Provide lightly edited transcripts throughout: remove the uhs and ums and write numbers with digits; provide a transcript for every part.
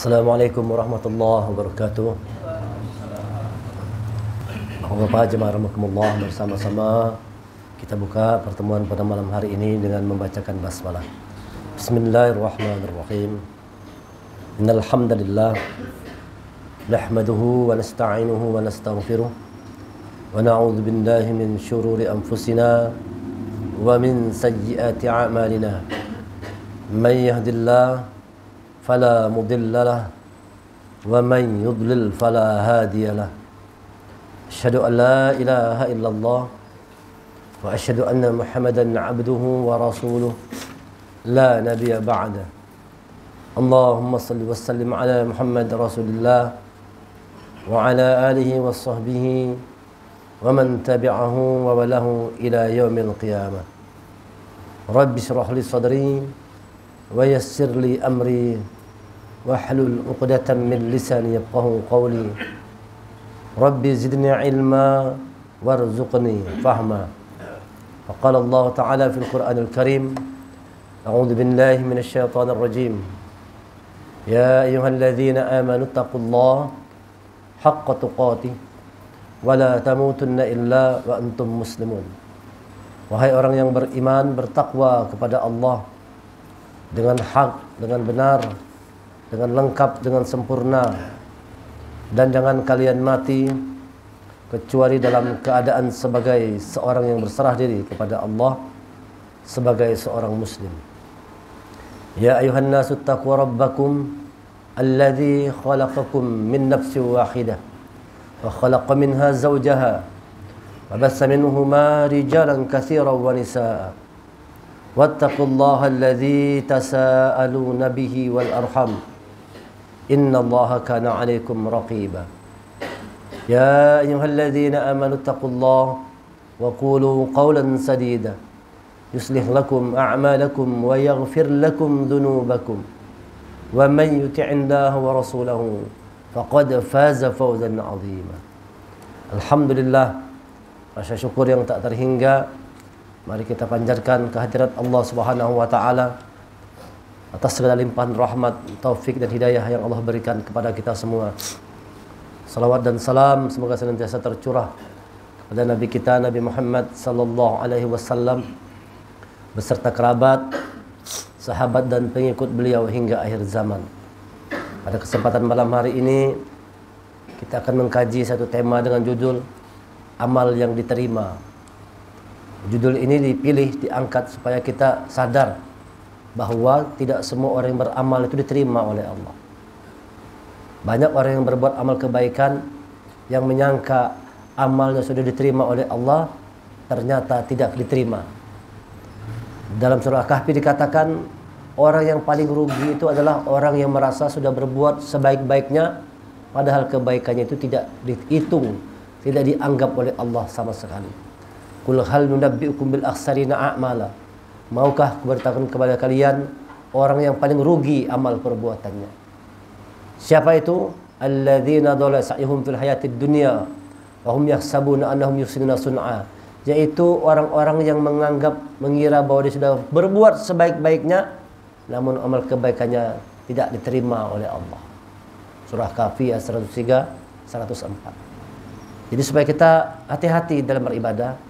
Assalamualaikum warahmatullahi wabarakatuh. Bapak jemaah rahimakumullah, bersama-sama kita buka pertemuan pada malam hari ini dengan membacakan basmalah. Bismillahirrahmanirrahim. Innal hamdalillah nahmaduhu wa nasta'inuhu wa nastaghfiruh wa na'udzu billahi min syururi anfusina wa min sayyiati a'malina. Man yahdihillahu فلا مضل له ومن يضلل فلا هادي له أشهد أن لا إله إلا الله وأشهد أن محمدا عبده ورسوله لا نبي بعده اللهم صل وسلم على محمد رسول الله وعلى آله وصحبه ومن تبعه ووله إلى يوم القيامة رب اشرح لي صدري ويسر لي أمري واحلل عقدة من لساني يفقهوا قولي ربي زدني علما وارزقني فهما فقال الله تعالى في القرآن الكريم أعوذ بالله من الشيطان الرجيم يا أيها الذين آمنوا اتقوا الله حق تقاته ولا تموتن إلا وأنتم مسلمون. Wahai orang yang beriman, bertakwa kepada Allah dengan hak, dengan benar, dengan lengkap, dengan sempurna, dan jangan kalian mati kecuali dalam keadaan sebagai seorang yang berserah diri kepada Allah, sebagai seorang muslim. Ya ayuhan nasu taqwa rabbakum alladzi khalaqakum min nafsin wahidah wa khalaqa minha zawjaha wa bassa minhuma rijalan katsiran wa nisaa واتقوا الله الذي تساءلون به والأرحم إن الله كان عليكم رقيبا يا أيها الذين آمنوا اتقوا الله وقولوا قولا سديدا يصلح لكم أعمالكم ويغفر لكم ذنوبكم ومن يطع الله ورسوله فقد فاز فوزا عظيما. Alhamdulillah, rasa syukur yang tak terhingga mari kita panjatkan kehadirat Allah Subhanahu wa taala atas segala limpahan rahmat, taufik dan hidayah yang Allah berikan kepada kita semua. Salawat dan salam semoga senantiasa tercurah kepada Nabi kita Nabi Muhammad sallallahu alaihi wasallam beserta kerabat, sahabat dan pengikut beliau hingga akhir zaman. Pada kesempatan malam hari ini kita akan mengkaji satu tema dengan judul amal yang diterima. Judul ini dipilih, diangkat supaya kita sadar bahwa tidak semua orang yang beramal itu diterima oleh Allah. Banyak orang yang berbuat amal kebaikan yang menyangka amalnya sudah diterima oleh Allah, ternyata tidak diterima. Dalam surah Kahfi dikatakan orang yang paling rugi itu adalah orang yang merasa sudah berbuat sebaik-baiknya, padahal kebaikannya itu tidak dihitung, tidak dianggap oleh Allah sama sekali. Qul hal nunabbi'ukum bil akhsarina a'mala. Maukah kuberitakan kepada kalian orang yang paling rugi amal perbuatannya? Siapa itu? Alladzina dhalla sa'yuhum fil hayatid dunya wa hum yahsabuna annahum yuhsinuna sun'a. Yaitu orang-orang yang mengira bahwa dia sudah berbuat sebaik-baiknya namun amal kebaikannya tidak diterima oleh Allah. Surah Kahfi ayat 103 104. Jadi supaya kita hati-hati dalam beribadah,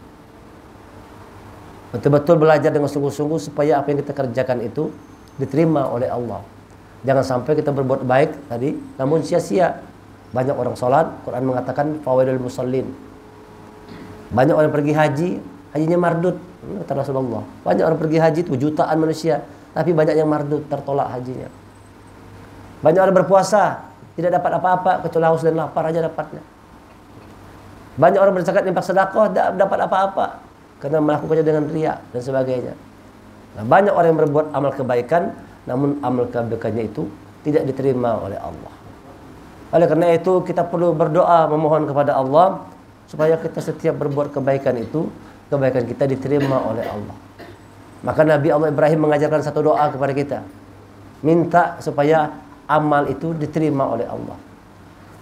betul-betul belajar dengan sungguh-sungguh supaya apa yang kita kerjakan itu diterima oleh Allah. Jangan sampai kita berbuat baik tadi namun sia-sia. Banyak orang sholat, Quran mengatakan fawailul musallin. Banyak orang pergi haji, hajinya mardud, kata Rasulullah. Banyak orang pergi haji itu jutaan manusia, tapi banyak yang mardud, tertolak hajinya. Banyak orang berpuasa, tidak dapat apa-apa kecuali haus dan lapar aja dapatnya. Banyak orang berzakat, infak, sedekah, tidak dapat apa-apa karena melakukannya dengan riya dan sebagainya. Nah, banyak orang yang berbuat amal kebaikan namun amal kebaikannya itu tidak diterima oleh Allah. Oleh karena itu kita perlu berdoa memohon kepada Allah supaya kita setiap berbuat kebaikan itu kebaikan kita diterima oleh Allah. Maka Nabi Allah Ibrahim mengajarkan satu doa kepada kita, minta supaya amal itu diterima oleh Allah.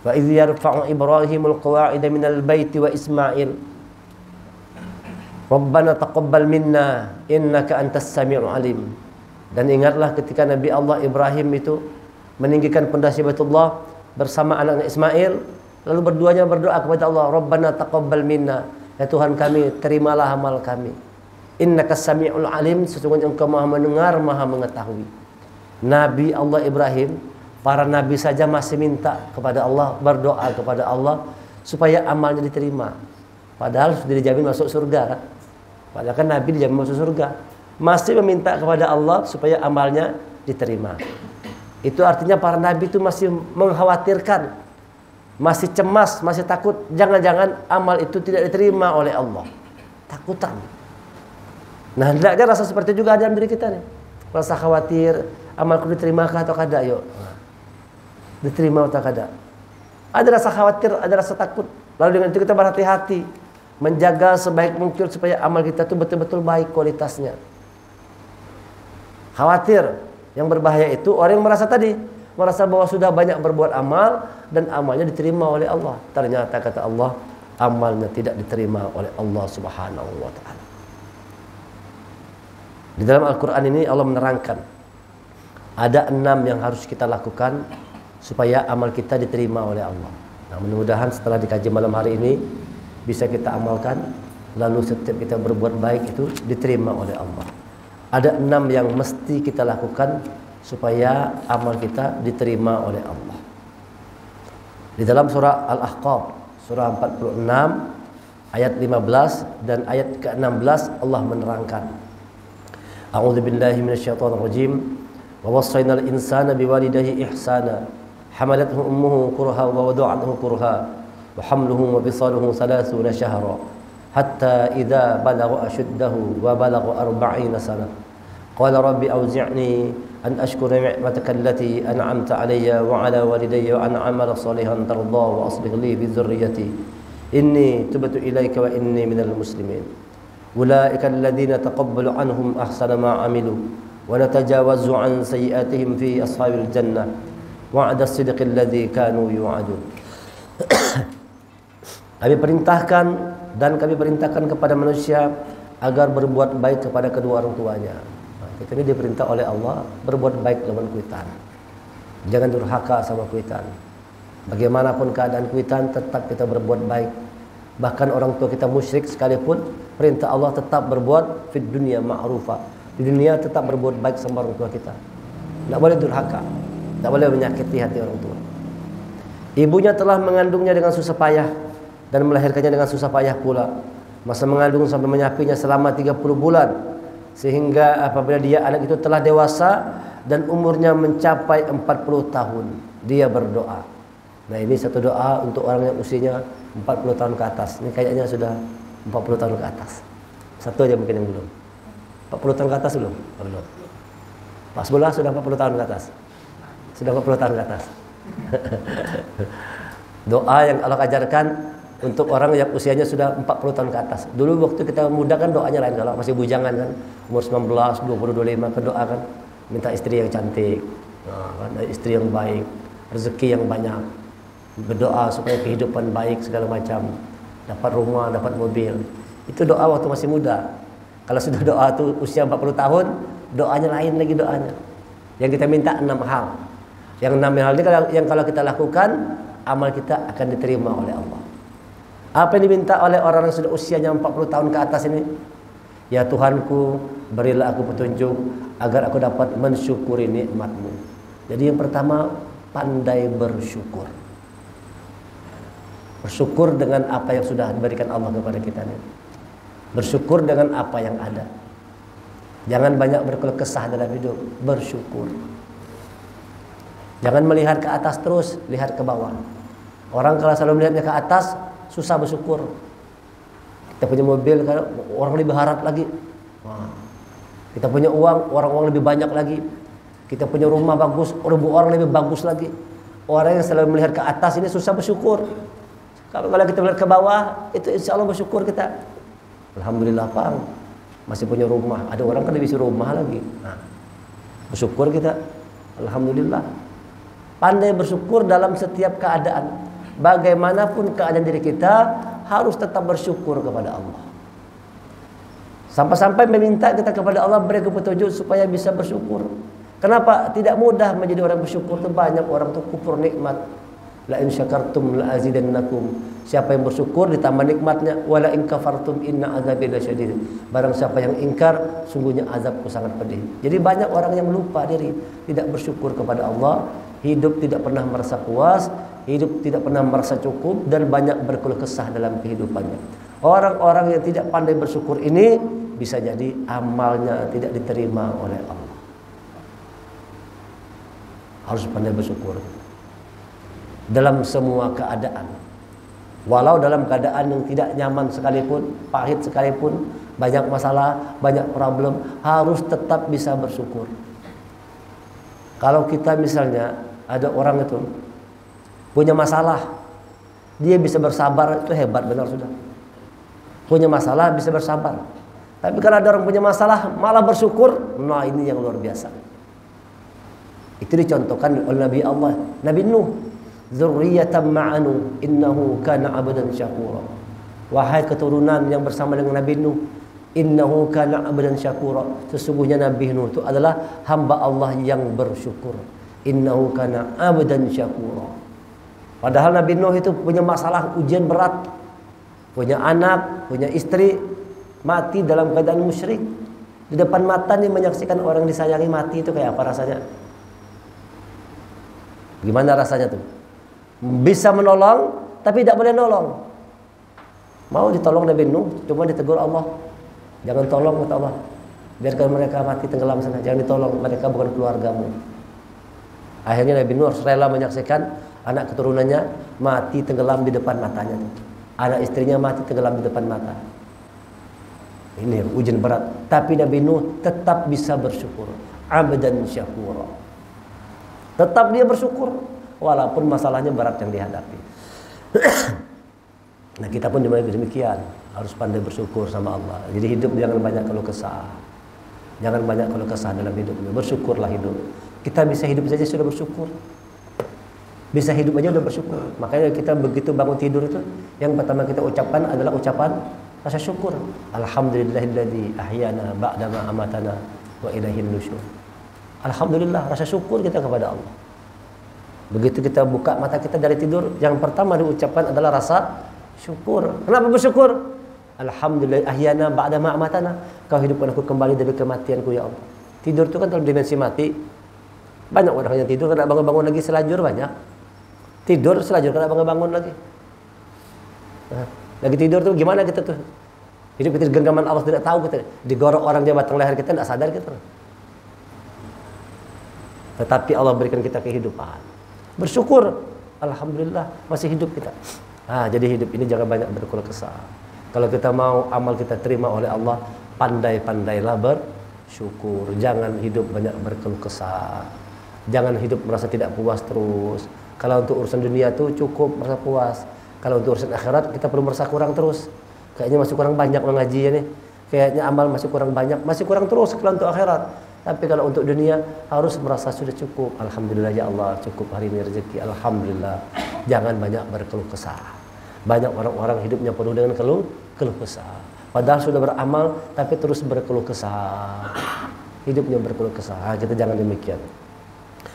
Wa idz yarfa'u Ibrahimul qawa'ida minal baiti wa Ismail Rabbana taqabbal minna innaka antas sami'ul alim. Dan ingatlah ketika Nabi Allah Ibrahim itu meninggikan pondasi Baitullah bersama anaknya Ismail, lalu berduanya berdoa kepada Allah, Rabbana taqabbal minna, ya Tuhan kami, terimalah amal kami. Innakas sami'ul alim, sesungguhnya Engkau Maha mendengar, Maha mengetahui. Nabi Allah Ibrahim, para nabi saja masih minta kepada Allah, berdoa kepada Allah supaya amalnya diterima. Padahal sudah dijamin masuk surga kan? Padahal kan nabi dijamin masuk surga, masih meminta kepada Allah supaya amalnya diterima. Itu artinya para nabi itu masih mengkhawatirkan, masih cemas, masih takut jangan-jangan amal itu tidak diterima oleh Allah. Takutan. Nah, hendaknya rasa seperti itu juga ada dalam diri kita nih. Rasa khawatir, amalku diterima atau kada? Yuk. Diterima atau kada? Ada rasa khawatir, ada rasa takut. Lalu dengan itu kita berhati-hati, menjaga sebaik mungkin supaya amal kita itu betul-betul baik kualitasnya. Khawatir, yang berbahaya itu orang yang merasa bahwa sudah banyak berbuat amal dan amalnya diterima oleh Allah. Ternyata kata Allah, amalnya tidak diterima oleh Allah Subhanahu wa taala. Di dalam Al-Quran ini Allah menerangkan ada 6 yang harus kita lakukan supaya amal kita diterima oleh Allah. Nah, mudah-mudahan setelah dikaji malam hari ini bisa kita amalkan, lalu setiap kita berbuat baik itu diterima oleh Allah. Ada 6 yang mesti kita lakukan supaya amal kita diterima oleh Allah. Di dalam surah Al-Ahqaf, surah 46 ayat 15 dan ayat ke-16 Allah menerangkan, A'udzu billahi minasyaitonir rajim. Wa wassaynal insana biwalidayhi ihsana. Hamalathu ummuhu kurha wa wada'athu kurha. Wa hamluhu wa bisaluhu 30 shahra. Hatta idza balagha ashuddahu wa balagha 40 sana. Qala rabbi awzi'ni an ashkura ni'mataka allati an'amta 'alayya wa 'ala walidayya wa an a'mala salihan tarda wa aslih li bi dhurriyyati inni tubtu ilayka wa inni minal muslimin. أولئك الذين تقبل عنهم أحسن ما عملوا ونتجاوز عن سيئاتهم في أصحاب الجنة وعد الصدق الذي كانوا يوعدون. Kami perintahkan kepada manusia agar berbuat baik kepada kedua orang tuanya. Kita ini diperintah oleh Allah berbuat baik lawan kuitan. Jangan durhaka sama kuitan. Bagaimanapun keadaan kuitan, tetap kita berbuat baik. Bahkan orang tua kita musyrik sekalipun, perintah Allah tetap berbuat fid dunya ma'rufa. Di dunia tetap berbuat baik sama orang tua kita. Tidak boleh durhaka, tidak boleh menyakiti hati orang tua. Ibunya telah mengandungnya dengan susah payah dan melahirkannya dengan susah payah pula. Masa mengandung sampai menyapinya selama 30 bulan. Sehingga apabila dia anak itu telah dewasa dan umurnya mencapai 40 tahun, dia berdoa. Nah, ini satu doa untuk orang yang usianya 40 tahun ke atas. Ini kayaknya sudah 40 tahun ke atas. Satu aja mungkin yang belum. 40 tahun ke atas belum? Belum. Pak sebelah sudah 40 tahun ke atas. Sudah 40 tahun ke atas. Doa yang Allah ajarkan untuk orang yang usianya sudah 40 tahun ke atas. Dulu waktu kita muda kan doanya lain, kalau masih bujangan kan, umur 19, 20, 25 ke doa kan, minta istri yang cantik, istri yang baik, rezeki yang banyak. Berdoa supaya kehidupan baik segala macam, dapat rumah, dapat mobil. Itu doa waktu masih muda. Kalau sudah doa tuh usia 40 tahun, doanya lain lagi doanya. Yang kita minta 6 hal. Yang 6 hal ini yang kalau kita lakukan, amal kita akan diterima oleh Allah. Apa yang diminta oleh orang yang sudah usianya 40 tahun ke atas ini? Ya Tuhanku, berilah aku petunjuk agar aku dapat mensyukuri nikmat-Mu. Jadi yang pertama, pandai bersyukur. Bersyukur dengan apa yang sudah diberikan Allah kepada kita. Bersyukur dengan apa yang ada. Jangan banyak berkeluh kesah dalam hidup. Bersyukur. Jangan melihat ke atas terus, lihat ke bawah. Orang kalau selalu melihatnya ke atas, susah bersyukur. Kita punya mobil, orang lebih harap lagi. Kita punya uang, orang lebih banyak lagi. Kita punya rumah bagus, orang lebih bagus lagi. Orang yang selalu melihat ke atas ini susah bersyukur. Kalau kita melihat ke bawah, itu insya Allah bersyukur kita. Alhamdulillah Pak, masih punya rumah. Ada orang kan lebih rumah lagi. Nah, bersyukur kita. Alhamdulillah. Pandai bersyukur dalam setiap keadaan. Bagaimanapun keadaan diri kita, harus tetap bersyukur kepada Allah. Sampai-sampai meminta kita kepada Allah beri petunjuk supaya bisa bersyukur. Kenapa tidak mudah menjadi orang bersyukur? Itu banyak orang tuh kufur nikmat. La in syakartum la azidannakum. Siapa yang bersyukur ditambah nikmatnya. Wala in kafartum inna azabi lasyadid. Barang siapa yang ingkar, sungguhnya azabku sangat pedih. Jadi banyak orang yang lupa diri, tidak bersyukur kepada Allah, hidup tidak pernah merasa puas, hidup tidak pernah merasa cukup, dan banyak berkeluh kesah dalam kehidupannya. Orang-orang yang tidak pandai bersyukur ini bisa jadi amalnya tidak diterima oleh Allah. Harus pandai bersyukur dalam semua keadaan. Walau dalam keadaan yang tidak nyaman sekalipun, pahit sekalipun, banyak masalah, banyak problem, harus tetap bisa bersyukur. Kalau kita misalnya ada orang itu punya masalah, dia bisa bersabar, itu hebat benar sudah. Punya masalah bisa bersabar. Tapi kalau ada orang punya masalah malah bersyukur, nah ini yang luar biasa. Itu dicontohkan oleh Nabi Allah, Nabi Nuh, dzurriyyatan ma'anu innahu kana 'abdan syakura. Wahai keturunan yang bersama dengan Nabi Nuh, innahu kana 'abdan syakura. Sesungguhnya Nabi Nuh itu adalah hamba Allah yang bersyukur. Innahu kana 'abdan syakura. Padahal Nabi Nuh itu punya masalah ujian berat, punya anak, punya istri, mati dalam keadaan musyrik. Di depan mata nih menyaksikan orang disayangi mati, itu kayak apa rasanya? Gimana rasanya tuh? Bisa menolong tapi tidak boleh nolong. Mau ditolong Nabi Nuh, cuma ditegur Allah. Jangan tolong kata Allah. Biarkan mereka mati tenggelam sana. Jangan ditolong, mereka bukan keluargamu. Akhirnya Nabi Nuh rela menyaksikan anak keturunannya mati tenggelam di depan matanya. Anak istrinya mati tenggelam di depan mata. Ini ujian berat. Tapi Nabi Nuh tetap bisa bersyukur. Abdan syakura. Tetap dia bersyukur walaupun masalahnya berat yang dihadapi. Nah, kita pun demikian, harus pandai bersyukur sama Allah. Jadi hidup jangan banyak keluh kesah. Jangan banyak keluh kesah dalam hidupnya. Bersyukurlah hidup. Kita bisa hidup saja sudah bersyukur. Bisa hidup aja udah bersyukur. Makanya kita begitu bangun tidur itu, yang pertama kita ucapkan adalah ucapan rasa syukur. Alhamdulillahilladzi ahyana ba'dama amatana wa ilaihin nusyur. Alhamdulillah, rasa syukur kita kepada Allah. Begitu kita buka mata kita dari tidur, yang pertama diucapkan adalah rasa syukur. Kenapa bersyukur? Alhamdulillah ahyana ba'da ma amatana. Kau hidupkan aku kembali dari kematianku ya Allah. Tidur itu kan dalam dimensi mati. Banyak orang yang tidur karena bangun-bangun lagi selajur banyak. Tidur selajur karena bangun-bangun lagi. Nah, lagi tidur tuh gimana kita tuh? Hidup kita di genggaman Allah, tidak tahu kita. Digorok orang dia batang leher kita, tidak sadar kita. Tetapi Allah berikan kita kehidupan. Bersyukur, alhamdulillah masih hidup kita. Nah, jadi hidup ini jangan banyak berkeluh kesah. Kalau kita mau amal kita terima oleh Allah, pandai-pandailah bersyukur. Jangan hidup banyak berkeluh kesah. Jangan hidup merasa tidak puas terus. Kalau untuk urusan dunia tuh cukup merasa puas. Kalau untuk urusan akhirat kita perlu merasa kurang terus. Kayaknya masih kurang banyak mengaji ya nih. Kayaknya amal masih kurang banyak, masih kurang terus kalau untuk akhirat. Tapi kalau untuk dunia harus merasa sudah cukup. Alhamdulillah ya Allah, cukup hari ini rezeki. Alhamdulillah. Jangan banyak berkeluh kesah. Banyak orang-orang hidupnya penuh dengan keluh kesah. Padahal sudah beramal tapi terus berkeluh kesah. Hidupnya berkeluh kesah. Kita jangan demikian.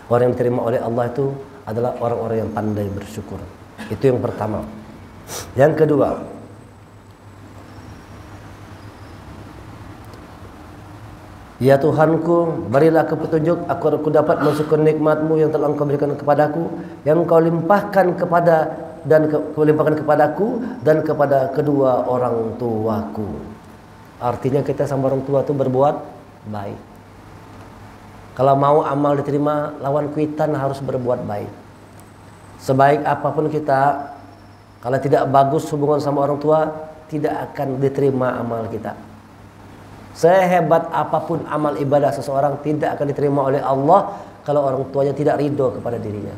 Orang yang diterima oleh Allah itu adalah orang-orang yang pandai bersyukur. Itu yang pertama. Yang kedua, ya Tuhanku, berilah aku petunjuk agar aku dapat mensyukur nikmat-Mu yang telah Engkau berikan kepadaku, yang Engkau limpahkan kepadaku dan kepada kedua orang tuaku. Artinya kita sama orang tua itu berbuat baik. Kalau mau amal diterima, lawan kuitan harus berbuat baik. Sebaik apapun kita, kalau tidak bagus hubungan sama orang tua, tidak akan diterima amal kita. Sehebat apapun amal ibadah seseorang, tidak akan diterima oleh Allah kalau orang tuanya tidak ridho kepada dirinya.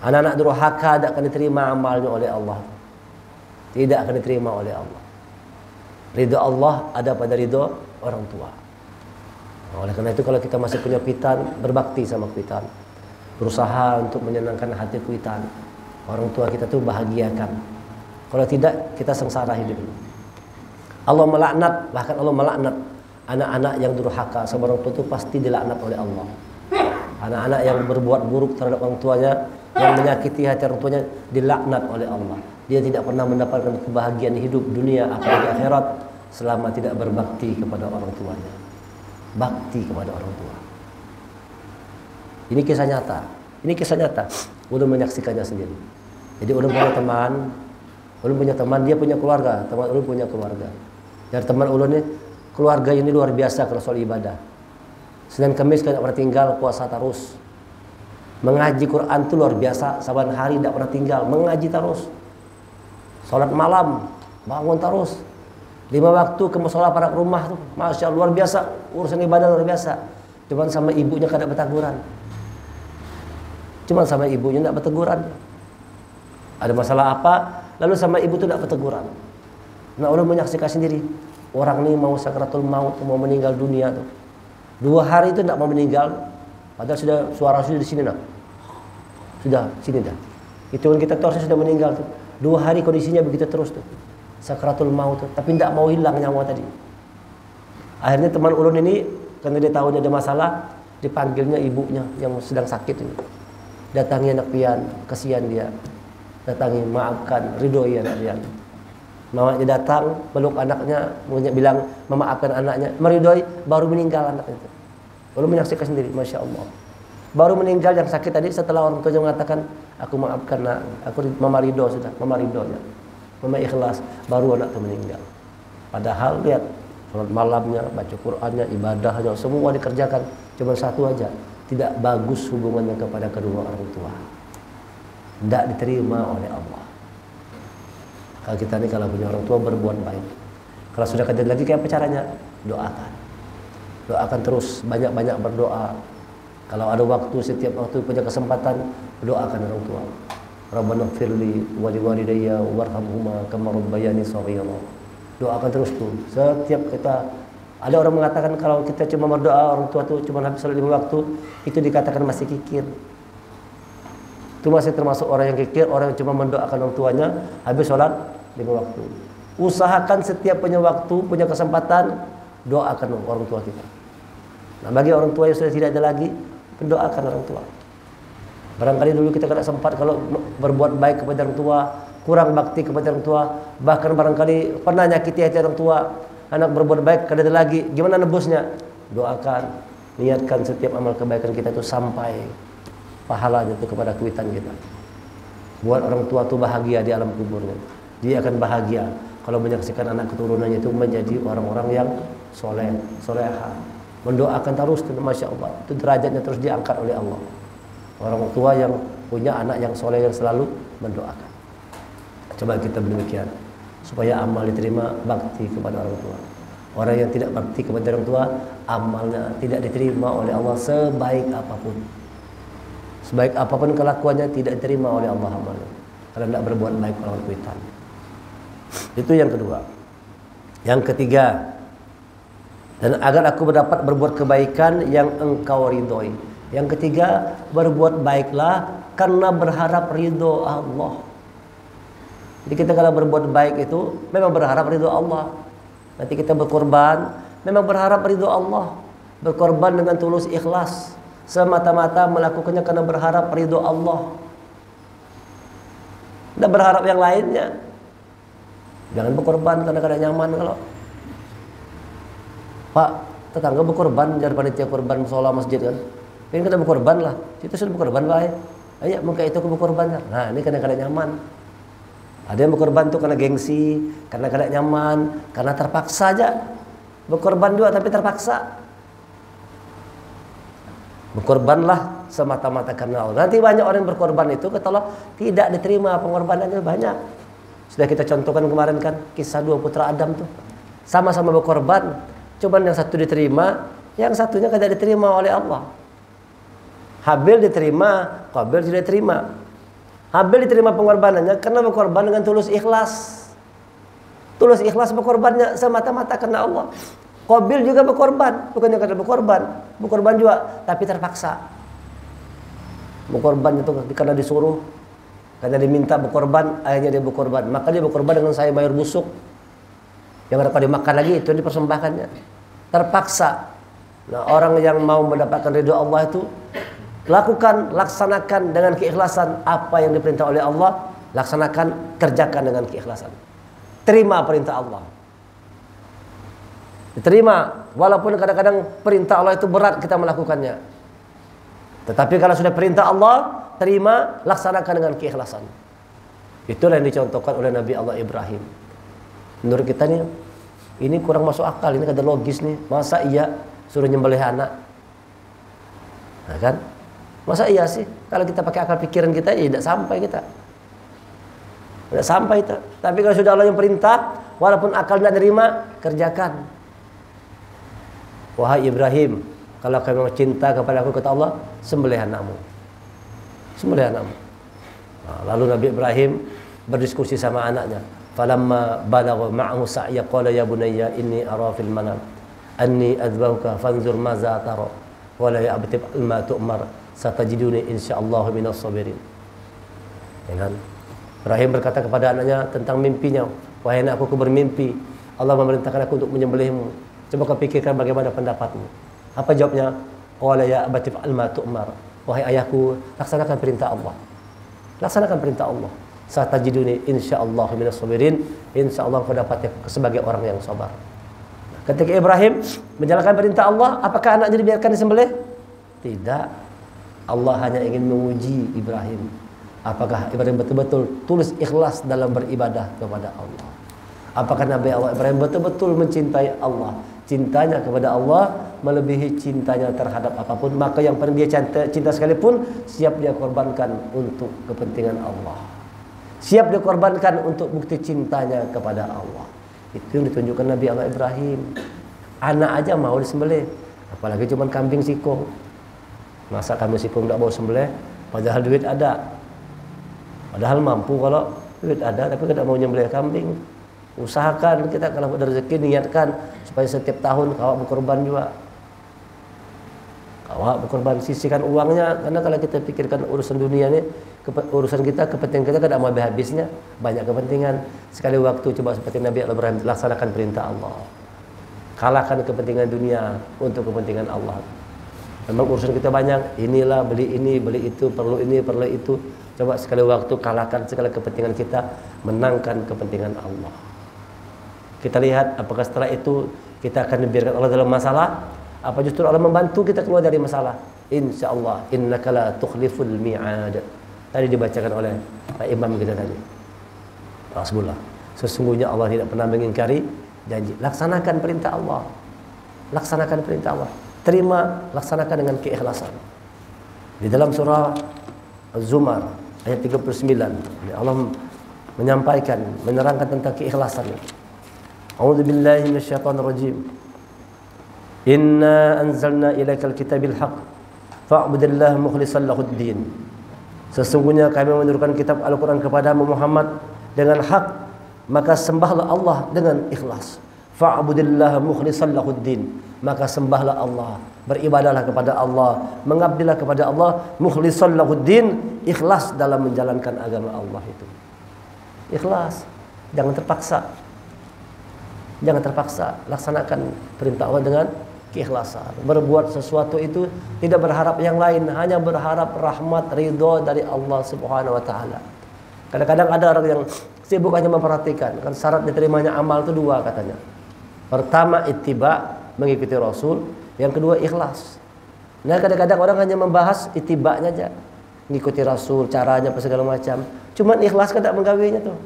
Anak-anak durhaka tidak akan diterima amalnya oleh Allah. Tidak akan diterima oleh Allah. Ridho Allah ada pada ridho orang tua. Oleh karena itu kalau kita masih punya kuitan, berbakti sama kuitan. Berusaha untuk menyenangkan hati kuitan. Orang tua kita tuh bahagiakan. Kalau tidak, kita sengsara hidup ini. Allah melaknat, bahkan Allah melaknat Anak-anak yang durhaka sama orang tua itu pasti dilaknat oleh Allah. Anak-anak yang berbuat buruk terhadap orang tuanya, yang menyakiti hati orang tuanya, dilaknat oleh Allah. Dia tidak pernah mendapatkan kebahagiaan hidup dunia apalagi akhirat selama tidak berbakti kepada orang tuanya. Bakti kepada orang tua. Ini kisah nyata. Ini kisah nyata. Ulun menyaksikannya sendiri. Jadi ulun punya teman, dia punya keluarga, teman ulun punya keluarga. Dan teman ulun ini keluarga ini luar biasa kalau soal ibadah. Senin Kamis tidak pernah tinggal, puasa terus. Mengaji Quran itu luar biasa, saban hari tidak pernah tinggal, mengaji terus. Salat malam, bangun terus. 5 waktu ke musola para rumah tuh, masya Allah luar biasa, urusan ibadah luar biasa. Cuman sama ibunya kada berteguran. Cuman sama ibunya tidak berteguran. Ada masalah apa, lalu sama ibu itu tidak berteguran. Nah, orang menyaksikan sendiri, orang ini mau sakratul maut, mau meninggal dunia tuh. 2 hari itu tidak mau meninggal, padahal suara sudah di sini nak. Sudah sini dah. Itu kan kita tahu sudah meninggal tuh. 2 hari kondisinya begitu terus tuh. Sakratul maut tuh, tapi tidak mau hilang nyawa tadi. Akhirnya teman ulun ini karena dia tahu dia ada masalah, dipanggilnya ibunya yang sedang sakit ini. Datangi anak pian, kasihan dia. Datangi, maafkan, ridhoi anak pian. Mamanya datang, peluk anaknya, bilang memaafkan anaknya, meridhoi, baru meninggal anaknya itu. Ulun menyaksikan sendiri, masya Allah. Baru meninggal yang sakit tadi setelah orang tuanya mengatakan, aku maafkan nak, aku mama ridho sudah, mama ridhonya. Mama ikhlas, baru anak itu meninggal. Padahal lihat, salat malamnya, baca Qur'annya, ibadahnya, semua dikerjakan. Cuma satu aja, tidak bagus hubungannya kepada kedua orang tua. Tidak diterima oleh Allah. Kalau kita ini kalau punya orang tua berbuat baik. Kalau sudah kejadian lagi kayak apa caranya? Doakan. Doakan terus, banyak-banyak berdoa. Kalau ada waktu, setiap waktu punya kesempatan, doakan orang tua. Rabbana firli wa liwalidayya warhamhuma kama rabbayani shaghira. Doakan terus tuh. Setiap kita ada orang mengatakan kalau kita cuma berdoa orang tua tuh cuma habis salat 5 waktu, itu dikatakan masih kikir. Itu masih termasuk orang yang kikir, orang yang cuma mendoakan orang tuanya habis salat 5 waktu. Usahakan setiap punya waktu, punya kesempatan, doakan orang tua kita. Nah, bagi orang tua yang sudah tidak ada lagi, mendoakan orang tua. Barangkali dulu kita tidak sempat kalau berbuat baik kepada orang tua, kurang bakti kepada orang tua, bahkan barangkali pernah nyakiti hati orang tua, anak berbuat baik kada ada lagi, gimana nebusnya? Doakan, niatkan setiap amal kebaikan kita itu sampai pahalanya itu kepada kuitan kita. Buat orang tua itu bahagia di alam kuburnya. Dia akan bahagia kalau menyaksikan anak keturunannya itu menjadi orang-orang yang soleh, soleha. Mendoakan terus, masya Allah, itu derajatnya terus diangkat oleh Allah. Orang tua yang punya anak yang soleh yang selalu mendoakan. Coba kita demikian supaya amal diterima, bakti kepada orang tua. Orang yang tidak bakti kepada orang tua, amalnya tidak diterima oleh Allah sebaik apapun. Sebaik apapun kelakuannya tidak diterima oleh Allah amalnya karena tidak berbuat baik melawan kuitan. Itu yang kedua. Yang ketiga, dan agar aku dapat berbuat kebaikan yang engkau ridhoi. Yang ketiga, berbuat baiklah karena berharap ridho Allah. Jadi kita kalau berbuat baik itu memang berharap ridho Allah. Nanti kita berkorban, memang berharap ridho Allah. Berkorban dengan tulus ikhlas, semata-mata melakukannya karena berharap ridho Allah. Tidak berharap yang lainnya. Jangan berkorban karena kada nyaman kalau. Pak, tetangga berkorban jadi panitia korban musola masjid kan. Ini kena berkorban lah. Itu sudah berkorban lah. Ayo muka itu aku berkorban. Nah, ini kadang-kadang nyaman. Ada yang berkorban tuh karena gengsi, karena kadang nyaman, karena terpaksa aja. Berkorban juga tapi terpaksa. Berkorbanlah semata-mata karena Allah. Nanti banyak orang yang berkorban itu kata Allah tidak diterima pengorbanannya banyak. Sudah kita contohkan kemarin kan kisah 2 putra Adam tuh. Sama-sama berkorban, cuman yang satu diterima, yang satunya tidak diterima oleh Allah. Habil diterima, Qabil tidak diterima. Habil diterima pengorbanannya karena berkorban dengan tulus ikhlas. Tulus ikhlas berkorbannya semata-mata karena Allah. Qabil juga berkorban, bukannya karena berkorban juga, tapi terpaksa. Berkorban itu karena disuruh, karena diminta berkorban, akhirnya dia berkorban. Maka dia berkorban dengan sayur bayur busuk. Yang ada kalau dimakan lagi itu dipersembahkannya. terpaksa. Nah, orang yang mau mendapatkan ridho Allah itu laksanakan dengan keikhlasan apa yang diperintah oleh Allah, laksanakan, kerjakan dengan keikhlasan. Terima perintah Allah. Diterima, walaupun kadang-kadang perintah Allah itu berat kita melakukannya. Tetapi kalau sudah perintah Allah, terima, laksanakan dengan keikhlasan. Itulah yang dicontohkan oleh Nabi Allah Ibrahim. Menurut kita nih, ini kurang masuk akal, ini kada logis nih. Masa iya suruh nyembelih anak? Nah kan? Masa iya sih? Kalau kita pakai akal pikiran kita, ya tidak sampai kita. Tidak sampai kita. Tapi kalau sudah Allah yang perintah, walaupun akal tidak terima, kerjakan. Wahai Ibrahim, kalau kamu cinta kepada aku, kata Allah, sembelih anakmu. Sembelih anakmu. Nah, lalu Nabi Ibrahim berdiskusi sama anaknya. Falamma balagha ma'ahu sa'ya qala ya bunayya inni ara fil manam anni adbahuka fanzur maza tara wa la ya'tib ma tu'mar satajiduni insyaallah minas sabirin. Ya kan? Ibrahim berkata kepada anaknya tentang mimpinya, wahai anakku, aku bermimpi Allah memerintahkan aku untuk menyembelihmu. Coba kau pikirkan bagaimana pendapatmu. Apa jawabnya? Qala ya abati fa'al ma tu'mar. Wahai ayahku, laksanakan perintah Allah. Laksanakan perintah Allah. Satajiduni insyaallah minas sabirin. Insyaallah kau dapat sebagai orang yang sabar. Ketika Ibrahim menjalankan perintah Allah, apakah anaknya dibiarkan disembelih? Tidak. Allah hanya ingin menguji Ibrahim. Apakah Ibrahim betul-betul tulus ikhlas dalam beribadah kepada Allah? Apakah Nabi Allah Ibrahim betul-betul mencintai Allah? Cintanya kepada Allah melebihi cintanya terhadap apapun. Maka yang paling dia cinta sekalipun, siap dia korbankan untuk kepentingan Allah. Siap dia korbankan untuk bukti cintanya kepada Allah. Itu yang ditunjukkan Nabi Allah Ibrahim. Anak aja mau disembelih, apalagi cuma kambing sikong. Masa kambing sikong tidak mau sembelih, padahal duit ada. Padahal mampu kalau duit ada, tapi tidak mau nyembelih kambing. Usahakan kita kalau ada rezeki, niatkan supaya setiap tahun kawak berkorban juga. Kawak berkorban, sisihkan uangnya, karena kalau kita pikirkan urusan dunia ini, urusan kita, kepentingan kita kan mau habisnya, banyak kepentingan. Sekali waktu coba seperti Nabi Ibrahim, laksanakan perintah Allah. Kalahkan kepentingan dunia untuk kepentingan Allah. Memang urusan kita banyak, inilah beli ini, beli itu, perlu ini, perlu itu. Coba sekali waktu kalahkan segala kepentingan kita, menangkan kepentingan Allah. Kita lihat apakah setelah itu kita akan dibiarkan Allah dalam masalah, apa justru Allah membantu kita keluar dari masalah. Insyaallah innaka la tukhliful mi'ad. Tadi dibacakan oleh Pak Imam kita tadi. Rasulullah. Sesungguhnya Allah tidak pernah mengingkari janji. Laksanakan perintah Allah. Laksanakan perintah Allah. Terima, laksanakan dengan keikhlasan. Di dalam surah Az-Zumar ayat 39, Allah menyampaikan, menerangkan tentang keikhlasan. A'udzu billahi minasyaitonir rajim. Inna anzalna ilaikal kitabil haqq fa'budillaha mukhlishan lahuddin. Sesungguhnya kami menurunkan kitab Al-Qur'an kepadamu Muhammad dengan hak, maka sembahlah Allah dengan ikhlas. Fa'budillaha mukhlishan lahuddin. Maka sembahlah Allah, beribadahlah kepada Allah, mengabdilah kepada Allah, mukhlishan lahuddin, ikhlas dalam menjalankan agama Allah itu. Ikhlas, jangan terpaksa. Jangan terpaksa, laksanakan perintah Allah dengan keikhlasan. Berbuat sesuatu itu tidak berharap yang lain, hanya berharap rahmat, ridho dari Allah Subhanahu wa taala. Kadang-kadang ada orang yang sibuk hanya memperhatikan, kan syarat diterimanya amal itu dua katanya. Pertama ittiba, mengikuti Rasul, yang kedua ikhlas. Nah, kadang-kadang orang hanya membahas ittibanya aja, mengikuti Rasul, caranya apa segala macam. Cuman ikhlas kan tidak menggawinya tuh.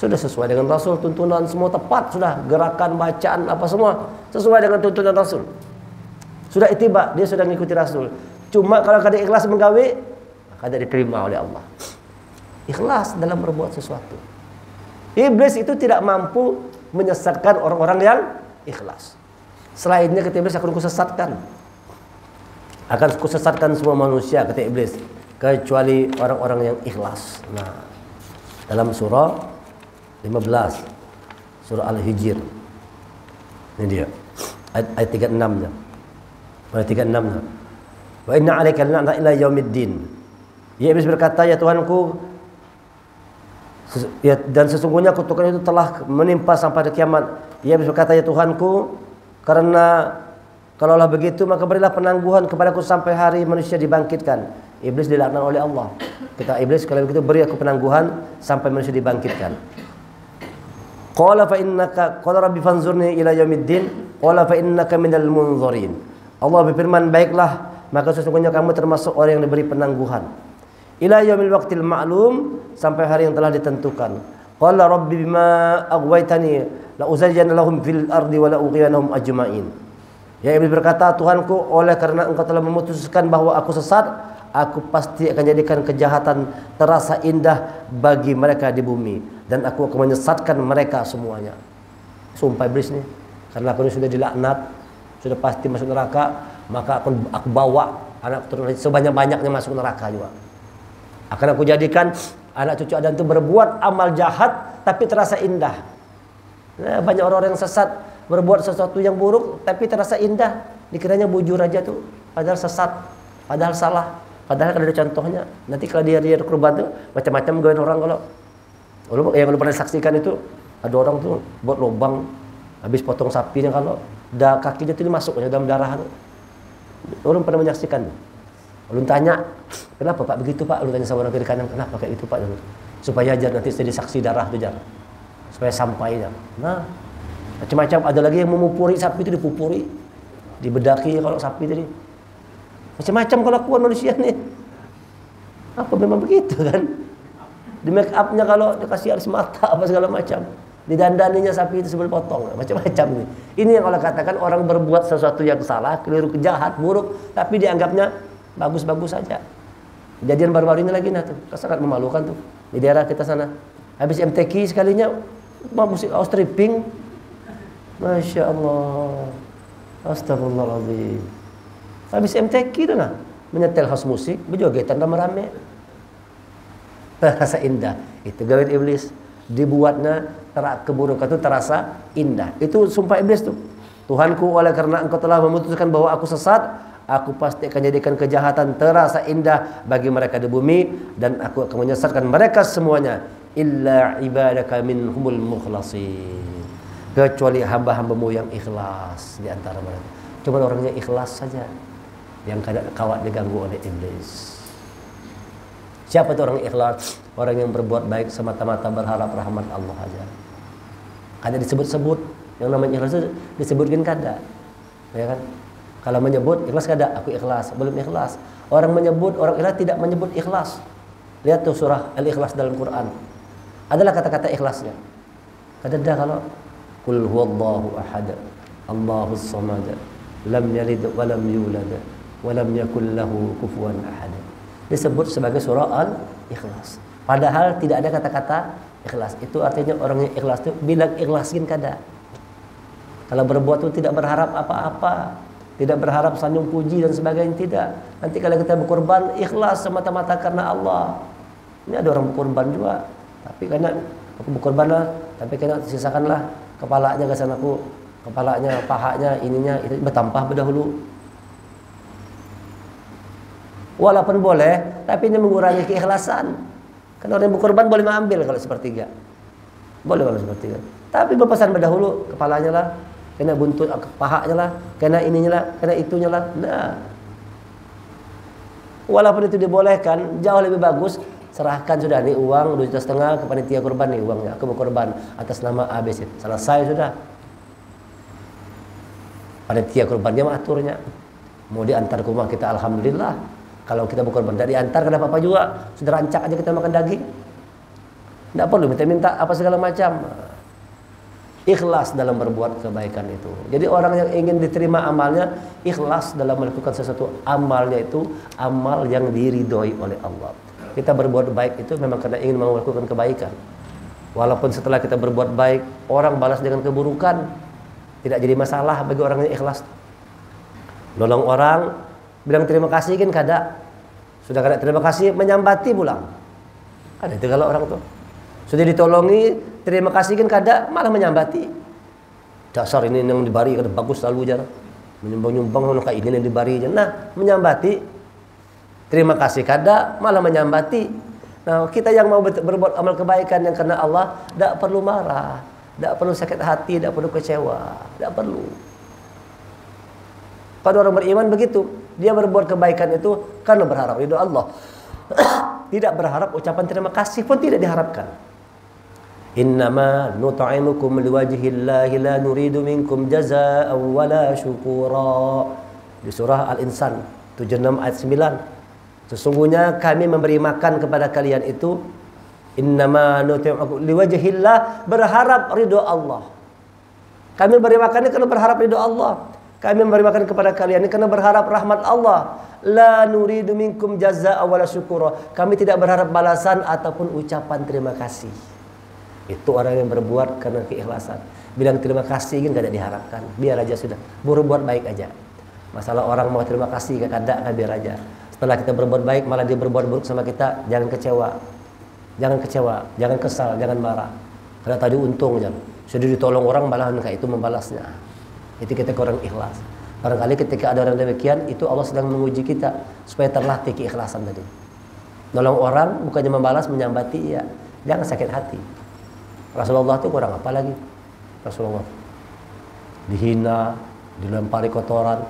Sudah sesuai dengan Rasul, tuntunan semua tepat, sudah gerakan, bacaan, apa semua sesuai dengan tuntunan Rasul. Sudah ittiba, dia sudah mengikuti Rasul. Cuma kalau kada ikhlas menggawi, kada diterima oleh Allah. Ikhlas dalam berbuat sesuatu. Iblis itu tidak mampu menyesatkan orang-orang yang ikhlas. Selainnya kata Iblis, akan kusesatkan. Akan kusesatkan semua manusia, kata Iblis, kecuali orang-orang yang ikhlas. Nah, dalam surah 15 surah Al-Hijr. Ini dia. Ayat 36-nya. Ayat 36-nya. Wa inna 'alaika la'nata ila yaumiddin. Ya Iblis berkata, ya Tuhanku, dan sesungguhnya kutukan itu telah menimpa sampai hari kiamat. Ia berkata, ya Tuhanku, karena kalaulah begitu maka berilah penangguhan kepadaku sampai hari manusia dibangkitkan. Iblis dilaknat oleh Allah. Kata iblis, kalau begitu beri aku penangguhan sampai manusia dibangkitkan. Qala fa innaka qala rabbi fanzurni ila yaumiddin qala fa innaka minal munzirin. Allah berfirman, baiklah, maka sesungguhnya kamu termasuk orang yang diberi penangguhan. Ila yaumil waqtil ma'lum, sampai hari yang telah ditentukan. Qala rabbi bima aghwaytani la uzayyanna lahum fil ardi wa la ughwiyannahum ajma'in. Ya iblis berkata, Tuhanku, oleh karena engkau telah memutuskan bahwa aku sesat, aku pasti akan jadikan kejahatan terasa indah bagi mereka di bumi, dan aku akan menyesatkan mereka semuanya. Sumpah iblis nih, karena aku ini sudah dilaknat, sudah pasti masuk neraka, maka aku bawa anak keturunan sebanyak-banyaknya masuk neraka juga. Akan aku jadikan anak cucu Adam itu berbuat amal jahat tapi terasa indah. Nah, banyak orang-orang yang sesat berbuat sesuatu yang buruk tapi terasa indah, dikiranya bujur aja tuh, padahal sesat, padahal salah. Padahal kan ada contohnya. Nanti kalau dia kurban tuh macam-macam gawain orang. Kalau yang lu pernah saksikan itu, ada orang tuh buat lubang habis potong sapinya, kalau kakinya tuh masuk ke dalam darah tuh. Orang pernah menyaksikan. Lu tanya, kenapa Pak begitu Pak? Lu tanya sama orang kiri kanan, kenapa kayak itu Pak? Supaya aja nanti jadi saksi darah tuh jar. Supaya sampai ya. Nah, macam-macam. Ada lagi yang memupuri sapi itu, dipupuri, dibedaki kalau sapi tadi. Macam-macam kelakuan manusia nih. Apa memang begitu kan? Di make upnya kalau dikasih alis mata apa segala macam. Didandaninya sapi itu sebelum potong. Macam-macam nih. Ini yang Allah katakan orang berbuat sesuatu yang salah, keliru, jahat, buruk, tapi dianggapnya bagus-bagus saja. Kejadian baru-baru ini lagi nah tuh, sangat memalukan tuh di daerah kita sana. Habis MTQ sekalinya musik stripping. Masya Allah. Astagfirullahaladzim. Habis MTQ itu nah, menyetel house musik, berjogetan rame-rame. Terasa indah. Itu gawe iblis. Dibuatnya keburukan itu terasa indah. Itu sumpah iblis tuh. Tuhanku, oleh karena engkau telah memutuskan bahwa aku sesat, aku pasti akan jadikan kejahatan terasa indah bagi mereka di bumi, dan aku akan menyesatkan mereka semuanya. Illa ibadaka minhumul mukhlasin. Kecuali hamba-hambamu yang ikhlas di antara mereka. Cuma orangnya ikhlas saja yang kadang kawat diganggu oleh iblis. Siapa itu orang ikhlas? Orang yang berbuat baik semata-mata berharap rahmat Allah aja. Kada disebut-sebut. Yang namanya ikhlas itu disebutkan kada. Ya kan? Kalau menyebut ikhlas kada, aku ikhlas, belum ikhlas. Orang menyebut, orang ikhlas tidak menyebut ikhlas. Lihat tuh surah Al-Ikhlas dalam Quran. Adalah kata-kata ikhlasnya. Kada ada kalau Qul huwallahu ahad, Allahus samad, lam yalid wa lam yulad wa lam yakul lahu kufuwan ahad. Disebut sebagai surah Al-Ikhlas. Padahal tidak ada kata-kata ikhlas. Itu artinya orang yang ikhlas itu bilang ikhlasin kada. Kalau berbuat itu tidak berharap apa-apa, tidak berharap sanjung puji dan sebagainya, tidak. Nanti kalau kita berkorban ikhlas semata-mata karena Allah. Ini ada orang berkorban juga, tapi karena aku berkorban lah, tapi kena sisakanlah kepalanya ke sanaku, kepalanya, pahanya, ininya itu bertampah berdahulu. Walaupun boleh, tapi ini mengurangi keikhlasan. Karena orang yang berkorban boleh mengambil kalau sepertiga. Boleh kalau sepertiga. Tapi berpesan berdahulu, kepalanya lah, kena buntut, pahanya lah, kena ininya lah, kena itunya lah. Nah, walaupun itu dibolehkan, jauh lebih bagus serahkan sudah nih uang 2,5 juta ke panitia kurban nih uangnya. Aku berkorban atas nama ABC. Selesai sudah. Panitia kurbannya mengaturnya. Mau diantar ke rumah kita, alhamdulillah. Kalau kita berkorban tidak diantar, kenapa apa juga? Sudah rancak aja kita makan daging. Tidak perlu minta-minta apa segala macam. Ikhlas dalam berbuat kebaikan itu. Jadi orang yang ingin diterima amalnya, ikhlas dalam melakukan sesuatu amalnya itu amal yang diridhoi oleh Allah. Kita berbuat baik itu memang karena ingin melakukan kebaikan. Walaupun setelah kita berbuat baik, orang balas dengan keburukan, tidak jadi masalah bagi orang yang ikhlas. Nolong orang, bilang terima kasih kan kada. Sudah kada terima kasih, menyambati pulang. Ada itu kalau orang tuh. Sudah ditolongi, terima kasih kan kada, malah menyambati. Dasar ini yang dibari kada bagus selalu aja. Menyumbang-nyumbang kayak ini yang dibari aja. Nah, menyambati. Terima kasih kada, malah menyambati. Nah, kita yang mau berbuat amal kebaikan yang karena Allah, tidak perlu marah. Tidak perlu sakit hati, tidak perlu kecewa, tidak perlu. Pada orang beriman begitu, dia berbuat kebaikan itu karena berharap ridho Allah. Tidak berharap ucapan terima kasih pun tidak diharapkan. Innama nut'imukum liwajhillahi la nuridu minkum jazaa'an wala syukura. Di surah Al-Insan 76 ayat 9. Sesungguhnya kami memberi makan kepada kalian itu innama nut'imukum liwajhillah, berharap ridho Allah. Kami beri makan ini karena berharap ridho Allah. Kami memberi makan kepada kalian ini karena berharap rahmat Allah. La nuridu minkum jazaa'an wala syukura. Kami tidak berharap balasan ataupun ucapan terima kasih. Itu orang yang berbuat karena keikhlasan. Bilang terima kasih kan tidak diharapkan. Biar aja sudah. Berbuat baik aja. Masalah orang mau terima kasih kan biar aja. Setelah kita berbuat baik malah dia berbuat buruk sama kita, jangan kecewa. Jangan kecewa, jangan kesal, jangan marah. Karena tadi untungnya sudah ditolong orang malah kayak itu membalasnya. Itu kita kurang ikhlas. Barangkali ketika ada orang demikian, itu Allah sedang menguji kita supaya terlatih keikhlasan tadi. Nolong orang bukannya membalas, menyambati, ya. Jangan sakit hati. Rasulullah itu kurang apa lagi? Rasulullah dihina, dilempari kotoran,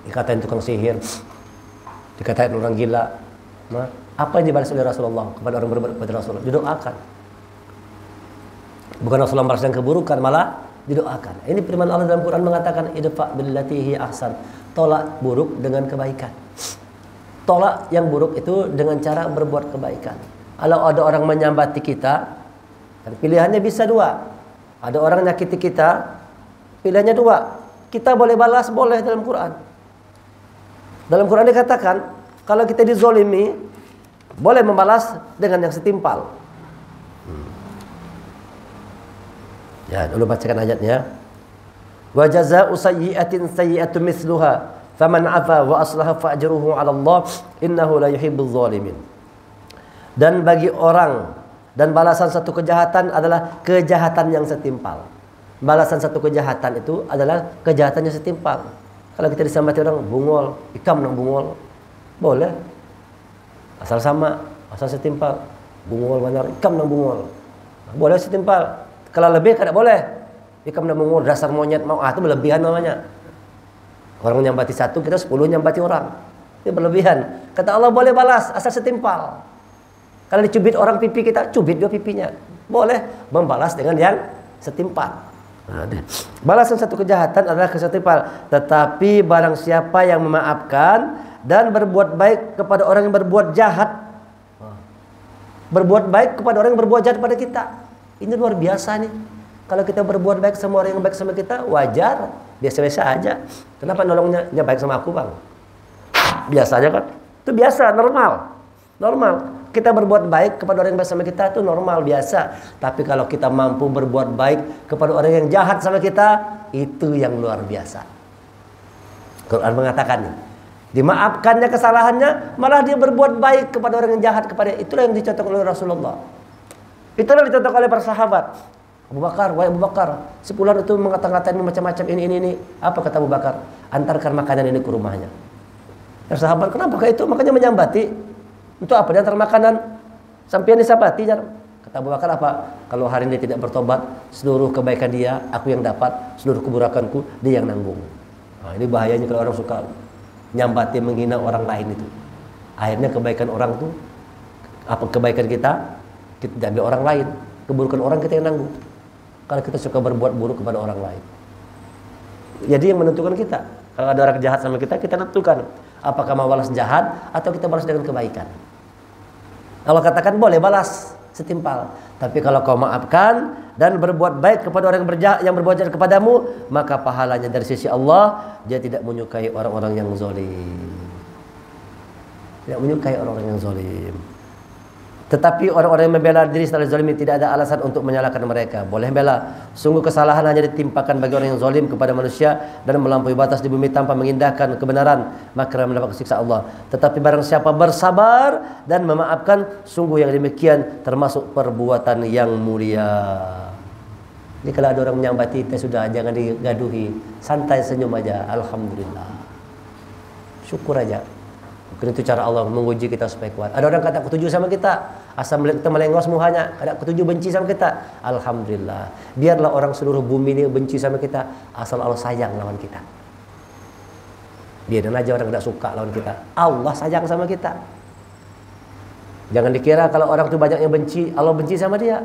dikatain tukang sihir, dikatain orang gila. Nah, apa yang dibalas oleh Rasulullah kepada orang berbuat kepada Rasulullah? Didoakan. Bukan Rasulullah membalas yang keburukan, malah didoakan. Ini firman Allah dalam Quran mengatakan idfa billati hi ahsan. Tolak buruk dengan kebaikan. Tolak yang buruk itu dengan cara berbuat kebaikan. Kalau ada orang menyambati kita, pilihannya bisa dua. Ada orang nyakiti kita, pilihannya dua. Kita boleh balas, boleh dalam Quran. Dalam Quran dikatakan, kalau kita dizolimi, boleh membalas dengan yang setimpal. Ya, dulu bacakan ayatnya. Wa jazaa'u sayyi'atin sayyi'atun mithluha, faman 'afa wa aslaha fa'ajruhu 'ala Allah, innahu la yuhibbuz zalimin. Dan bagi orang, dan balasan satu kejahatan adalah kejahatan yang setimpal. Balasan satu kejahatan itu adalah kejahatan yang setimpal. Kalau kita disambati orang bungol, ikam nang bungol, boleh. Asal sama, asal setimpal. Bungol benar, ikam nang bungol. Boleh setimpal. Kalau lebih tidak boleh. Ikam nang bungol, dasar monyet mau, itu berlebihan namanya. Orang nyambati satu, kita 10 nyambati orang. Itu berlebihan. Kata Allah boleh balas, asal setimpal. Kalau dicubit orang pipi kita, cubit dua pipinya. Boleh membalas dengan yang setimpal. Nah, balasan satu kejahatan adalah setimpal. Tetapi barang siapa yang memaafkan dan berbuat baik kepada orang yang berbuat jahat, berbuat baik kepada orang yang berbuat jahat pada kita, ini luar biasa nih. Kalau kita berbuat baik sama orang yang baik sama kita, wajar, biasa-biasa aja. Kenapa nolongnya baik sama aku, Bang? Biasa aja kan? Itu biasa, normal. Normal. Kita berbuat baik kepada orang yang baik sama kita itu normal, biasa. Tapi kalau kita mampu berbuat baik kepada orang yang jahat sama kita, itu yang luar biasa. Quran mengatakan nih, dimaafkannya kesalahannya, malah dia berbuat baik kepada orang yang jahat kepada. Itulah yang dicontohkan oleh Rasulullah. Itulah yang dicontohkan oleh para sahabat. Abu Bakar, wahai Abu Bakar, si fulan itu mengata-ngatain macam-macam ini. Apa kata Abu Bakar? Antarkan makanan ini ke rumahnya. Ya sahabat, kenapa kayak itu? Makanya menyambati. Untuk apa? Diantar makanan sampai disabati. Kata Abu Bakar apa? Kalau hari ini tidak bertobat, seluruh kebaikan dia aku yang dapat, seluruh keburakanku dia yang nanggung. Nah, ini bahayanya kalau orang suka nyambati, menghina orang lain itu. Akhirnya kebaikan orang itu, apa kebaikan kita diambil orang lain, keburukan orang kita yang nanggung. Kalau kita suka berbuat buruk kepada orang lain, jadi yang menentukan kita. Kalau ada orang jahat sama kita, kita tentukan apakah mau balas jahat atau kita balas dengan kebaikan. Allah katakan boleh balas setimpal, tapi kalau kau maafkan dan berbuat baik kepada orang yang berbuat jahat kepadamu, maka pahalanya dari sisi Allah. Dia tidak menyukai orang-orang yang zalim. Tidak menyukai orang-orang yang zalim. Tetapi orang-orang yang membela diri setelah zalim tidak ada alasan untuk menyalahkan mereka. Boleh bela. Sungguh kesalahan hanya ditimpakan bagi orang yang zalim kepada manusia dan melampaui batas di bumi tanpa mengindahkan kebenaran, maka mendapat siksa Allah. Tetapi barang siapa bersabar dan memaafkan, sungguh yang demikian termasuk perbuatan yang mulia. Jadi kalau ada orang menyambati kita, sudah jangan digaduhi, santai, senyum aja, alhamdulillah, syukur aja. Karena itu cara Allah menguji kita supaya kuat. Ada orang kata ketujuh sama kita, asal melihat kita melengos muhanya, kata ketujuh benci sama kita. Alhamdulillah. Biarlah orang seluruh bumi ini benci sama kita, asal Allah sayang lawan kita. Biarin aja orang tidak suka lawan kita. Allah sayang sama kita. Jangan dikira kalau orang itu banyak yang benci, Allah benci sama dia.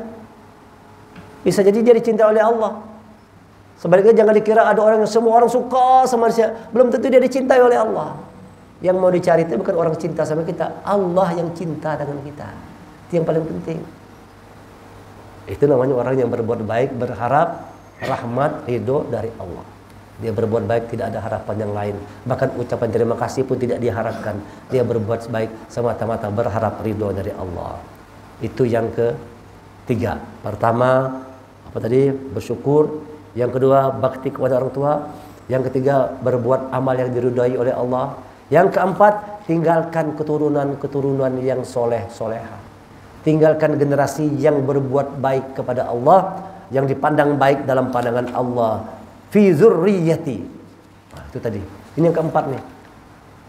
Bisa jadi dia dicintai oleh Allah. Sebaliknya jangan dikira ada orang yang semua orang suka sama dia, belum tentu dia dicintai oleh Allah. Yang mau dicari itu bukan orang cinta sama kita, Allah yang cinta dengan kita. Itu yang paling penting. Itu namanya orang yang berbuat baik, berharap rahmat, ridho dari Allah. Dia berbuat baik, tidak ada harapan yang lain. Bahkan ucapan terima kasih pun tidak diharapkan. Dia berbuat baik semata-mata berharap ridho dari Allah. Itu yang ketiga. Pertama, apa tadi? Bersyukur. Yang kedua, bakti kepada orang tua. Yang ketiga, berbuat amal yang diridhai oleh Allah. Yang keempat, tinggalkan keturunan-keturunan yang soleh-soleha. Tinggalkan generasi yang berbuat baik kepada Allah, yang dipandang baik dalam pandangan Allah. Fi dzurriyyati. Nah, itu tadi. Ini yang keempat nih.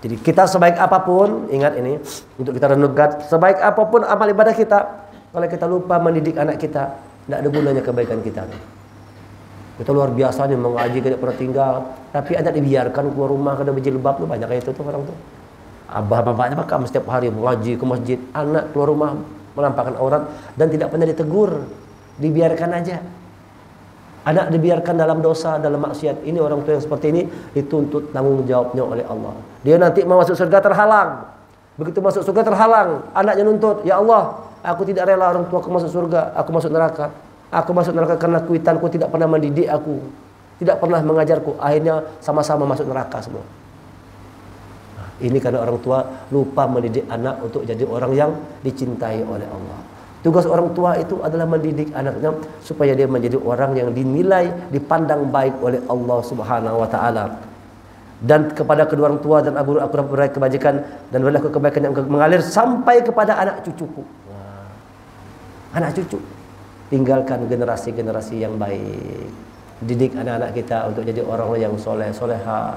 Jadi kita sebaik apapun, ingat ini untuk kita renungkan, sebaik apapun amal ibadah kita, kalau kita lupa mendidik anak kita, tidak ada gunanya kebaikan kita. Kita luar biasa nih mengaji, tidak pernah tinggal, tapi anak dibiarkan keluar rumah kada berjilbab tuh, banyak kayak itu tuh orang tuh. Abah bapaknya makam setiap hari mengaji ke masjid, anak keluar rumah menampakkan aurat dan tidak pernah ditegur, dibiarkan aja. Anak dibiarkan dalam dosa, dalam maksiat. Ini orang tua yang seperti ini dituntut tanggung jawabnya oleh Allah. Dia nanti mau masuk surga terhalang. Begitu masuk surga terhalang, anaknya nuntut, ya Allah, aku tidak rela orang tuaku masuk surga, aku masuk neraka. Aku masuk neraka karena kuitanku tidak pernah mendidik aku, tidak pernah mengajarku. Akhirnya sama-sama masuk neraka semua. Nah, ini karena orang tua lupa mendidik anak untuk jadi orang yang dicintai oleh Allah. Tugas orang tua itu adalah mendidik anaknya supaya dia menjadi orang yang dinilai, dipandang baik oleh Allah Subhanahu wa taala. Dan kepada kedua orang tua dan aku berbuat kebajikan dan berlaku kebaikan yang mengalir sampai kepada anak cucuku. Nah, anak cucu. Tinggalkan generasi-generasi yang baik. Didik anak-anak kita untuk jadi orang yang soleh, soleha.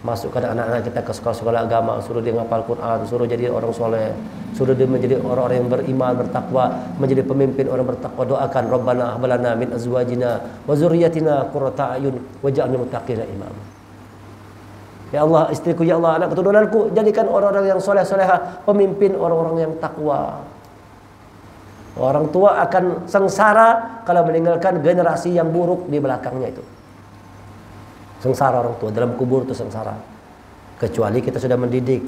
Masukkan anak-anak kita ke sekolah-sekolah agama, suruh dia ngapal Quran, suruh jadi orang soleh, suruh dia menjadi orang-orang yang beriman, bertakwa, menjadi pemimpin orang bertakwa. Doakan Rabbana hab lana min azwajina wa dzurriyyatina qurrata a'yun waj'alna muttaqina imama. Ya Allah, istriku, ya Allah, anak keturunanku, jadikan orang-orang yang soleh-soleha, pemimpin orang-orang yang takwa. Orang tua akan sengsara kalau meninggalkan generasi yang buruk di belakangnya itu. Sengsara orang tua, dalam kubur itu sengsara. Kecuali kita sudah mendidik.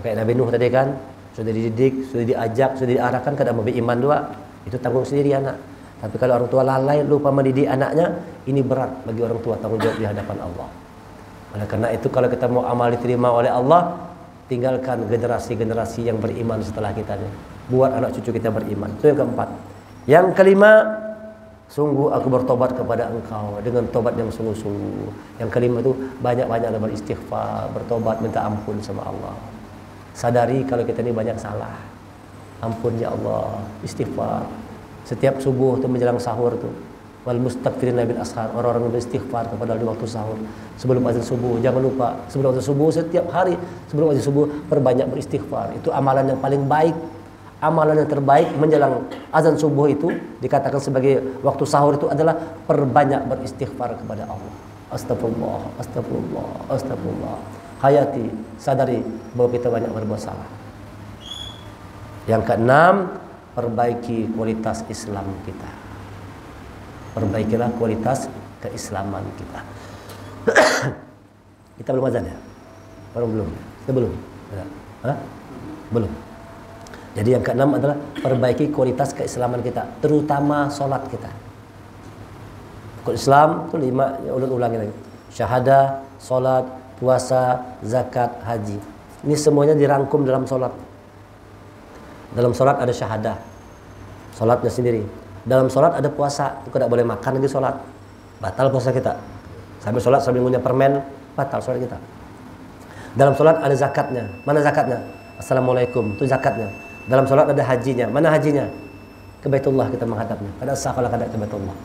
Kayak Nabi Nuh tadi kan, sudah dididik, sudah diajak, sudah diarahkan kada mau beriman dua, itu tanggung sendiri anak. Tapi kalau orang tua lalai, lupa mendidik anaknya, ini berat bagi orang tua tanggung jawab di hadapan Allah. Oleh karena itu kalau kita mau amal diterima oleh Allah, tinggalkan generasi-generasi yang beriman setelah kita. Buat anak cucu kita beriman. Itu yang keempat. Yang kelima, sungguh aku bertobat kepada engkau dengan tobat yang sungguh-sungguh. Yang kelima itu banyak-banyak beristighfar, bertobat, minta ampun sama Allah. Sadari kalau kita ini banyak salah. Ampun ya Allah, istighfar. Setiap subuh itu menjelang sahur tuh. Wal mustaghfirina bil ashar, orang-orang beristighfar kepada di waktu sahur. Sebelum azan subuh, jangan lupa sebelum azan subuh setiap hari sebelum azan subuh perbanyak beristighfar. Itu amalan yang paling baik. Amalan yang terbaik menjelang azan subuh itu dikatakan sebagai waktu sahur itu adalah perbanyak beristighfar kepada Allah. Astagfirullah, astagfirullah, astagfirullah. Hayati, sadari bahwa kita banyak berbuat salah. Yang keenam, perbaiki kualitas Islam kita. Perbaikilah kualitas keislaman kita. Kita belum azan ya? Belum. Kita belum. Hah? Belum. Jadi yang keenam adalah perbaiki kualitas keislaman kita, terutama solat kita. Islam itu 5, ya ulangin lagi. Syahadah, solat, puasa, zakat, haji. Ini semuanya dirangkum dalam solat. Dalam solat ada syahadah, solatnya sendiri. Dalam solat ada puasa, itu tidak boleh makan lagi solat, batal puasa kita. Sambil solat sambil ngunyah permen, batal solat kita. Dalam solat ada zakatnya, mana zakatnya? Assalamualaikum, itu zakatnya. Dalam solat ada hajinya, mana hajinya? Ke Baitullah kita menghadapnya. Kada sah kalau kada ke Baitullah.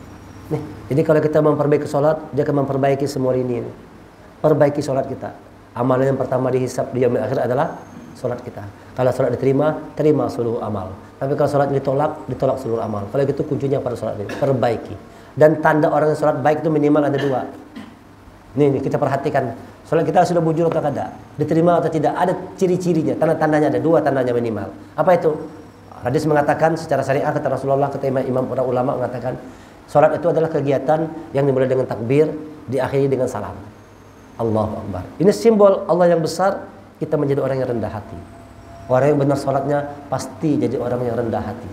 Nih, jadi kalau kita memperbaiki solat, dia akan memperbaiki semua ini. Perbaiki solat kita. Amalan yang pertama dihisab di yaumil akhir adalah sholat kita. Kalau sholat diterima, terima seluruh amal. Tapi kalau sholat ditolak, ditolak seluruh amal. Kalau gitu kuncinya pada sholat ini, perbaiki. Dan tanda orang yang sholat baik itu minimal ada 2. Nih kita perhatikan, sholat kita sudah bujur atau tidak, diterima atau tidak, ada ciri-cirinya, tanda-tandanya ada 2 tandanya minimal. Apa itu? Hadis mengatakan secara syariah kata Rasulullah, kata imam para ulama mengatakan, sholat itu adalah kegiatan yang dimulai dengan takbir, diakhiri dengan salam. Allahu Akbar. Ini simbol Allah yang besar, kita menjadi orang yang rendah hati. Orang yang benar sholatnya pasti jadi orang yang rendah hati.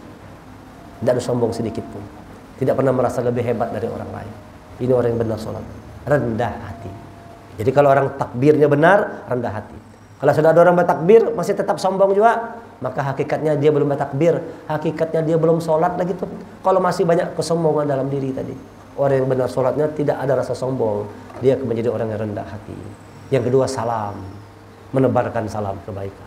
Tidak ada sombong sedikit pun. Tidak pernah merasa lebih hebat dari orang lain. Ini orang yang benar sholat, rendah hati. Jadi kalau orang takbirnya benar, rendah hati. Kalau sudah ada orang bertakbir masih tetap sombong juga, maka hakikatnya dia belum bertakbir, hakikatnya dia belum sholat lagi tuh. Kalau masih banyak kesombongan dalam diri tadi. Orang yang benar sholatnya tidak ada rasa sombong, dia akan menjadi orang yang rendah hati. Yang kedua, salam, menebarkan salam kebaikan.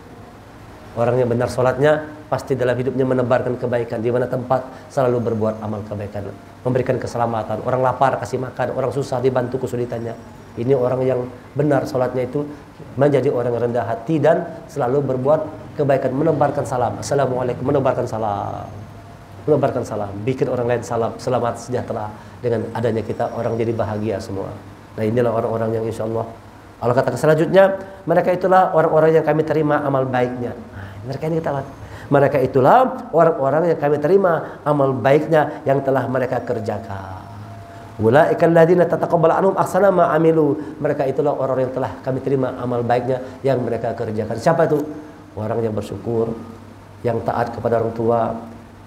Orang yang benar sholatnya pasti dalam hidupnya menebarkan kebaikan. Di mana tempat selalu berbuat amal kebaikan, memberikan keselamatan. Orang lapar kasih makan, orang susah dibantu kesulitannya. Ini orang yang benar sholatnya itu menjadi orang yang rendah hati dan selalu berbuat kebaikan, menebarkan salam. Assalamualaikum, menebarkan salam. Menebarkan salam, bikin orang lain salam, selamat sejahtera. Dengan adanya kita, orang jadi bahagia semua. Nah inilah orang-orang yang insya Allah, Allah katakan selanjutnya, mereka itulah orang-orang yang kami terima amal baiknya. Nah, mereka ini kita lihat. Mereka itulah orang-orang yang kami terima amal baiknya yang telah mereka kerjakan. Ulaika alladziina tataqabbalu anhum ahsana ma 'amilu. Mereka itulah orang yang telah kami terima amal baiknya yang mereka kerjakan. Siapa itu? Orang yang bersyukur, yang taat kepada orang tua,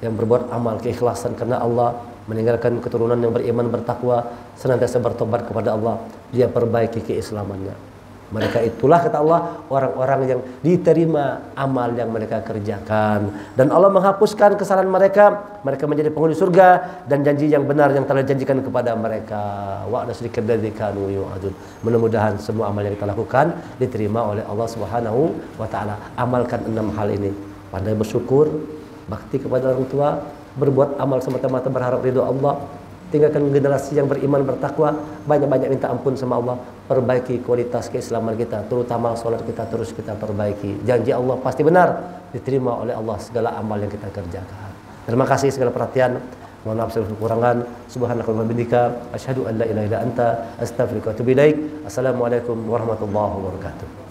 yang berbuat amal keikhlasan karena Allah, meninggalkan keturunan yang beriman bertakwa, senantiasa bertobat kepada Allah, dia perbaiki keislamannya. Mereka itulah kata Allah orang-orang yang diterima amal yang mereka kerjakan, dan Allah menghapuskan kesalahan mereka. Mereka menjadi penghuni surga dan janji yang benar yang telah dijanjikan kepada mereka. Wa nasrikal ladzina yu'adun. Mudah-mudahan semua amal yang kita lakukan diterima oleh Allah Subhanahu wa taala. Amalkan 6 hal ini. Pandai bersyukur, bakti kepada orang tua, berbuat amal semata-mata berharap ridho Allah, tinggalkan generasi yang beriman bertakwa, banyak-banyak minta ampun sama Allah, perbaiki kualitas keislaman kita, terutama sholat kita terus kita perbaiki. Janji Allah pasti benar, diterima oleh Allah segala amal yang kita kerjakan. Terima kasih segala perhatian. Mohon maaf segala kekurangan. Subhanakallahumma wa bihamdika, asyhadu an la ilaha illa anta, astaghfiruka wa atubu ilaik. Assalamualaikum warahmatullahi wabarakatuh.